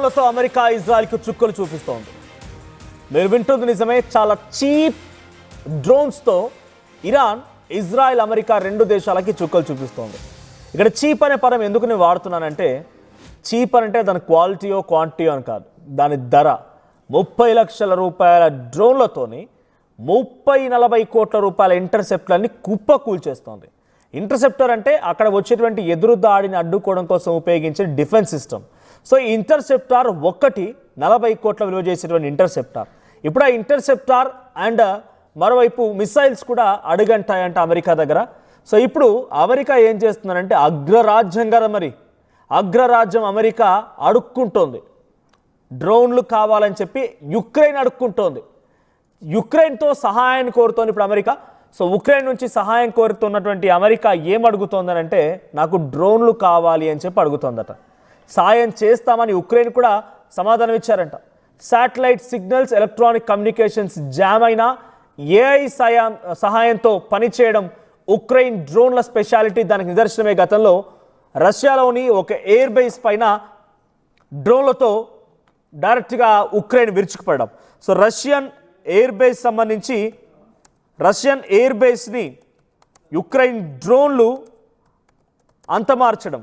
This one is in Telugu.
డ్రోన్లతో అమెరికా ఇజ్రాయెల్కు చుక్కలు చూపిస్తోంది. మీరు వింటుంది నిజమే. చాలా చీప్ డ్రోన్స్తో ఇరాన్, ఇజ్రాయెల్, అమెరికా రెండు దేశాలకి చుక్కలు చూపిస్తోంది. ఇక్కడ చీప్ అనే పదం ఎందుకు నేను వాడుతున్నానంటే, చీప్ అంటే దాని క్వాలిటీయో క్వాంటిటీయో అని కాదు, దాని ధర 30 లక్షల రూపాయల డ్రోన్లతోని 30-40 కోట్ల రూపాయల ఇంటర్సెప్టర్ని కుప్పకూల్చేస్తోంది. ఇంటర్సెప్టర్ అంటే అక్కడ వచ్చేటువంటి ఎదురు దాడిని అడ్డుకోవడం కోసం ఉపయోగించే డిఫెన్స్ సిస్టమ్. సో ఈ ఇంటర్సెప్టార్ ఒక్కటి 40 కోట్ల విలువ చేసేటువంటి ఇంటర్సెప్టార్. ఇప్పుడు ఆ ఇంటర్సెప్టార్ అండ్ మరోవైపు మిసైల్స్ కూడా అడుగంటాయంట అమెరికా దగ్గర. సో ఇప్పుడు అమెరికా ఏం చేస్తుందంటే, అగ్రరాజ్యం కదా మరి, అగ్రరాజ్యం అమెరికా అడుక్కుంటోంది. డ్రోన్లు కావాలని చెప్పి యుక్రెయిన్ అడుక్కుంటోంది. యుక్రెయిన్తో సహాయాన్ని కోరుతోంది ఇప్పుడు అమెరికా. సో ఉక్రెయిన్ నుంచి సహాయం కోరుతున్నటువంటి అమెరికా ఏం అడుగుతోందని అంటే, నాకు డ్రోన్లు కావాలి అని చెప్పి అడుగుతోందట. సాయం చేస్తామని ఉక్రెయిన్ కూడా సమాధానం ఇచ్చారంట. Satellite signals, electronic communications jam అయినా ఏఐ సహాయంతో పనిచేయడం ఉక్రెయిన్ డ్రోన్ల స్పెషాలిటీ. దానికి నిదర్శనమే గతంలో రష్యాలోని ఒక ఎయిర్ బేస్ పైన డ్రోన్లతో డైరెక్ట్గా ఉక్రెయిన్ విరుచుకుపడడం. సో రష్యన్ ఎయిర్ బేస్ని యుక్రెయిన్ డ్రోన్లు అంతమార్చడం.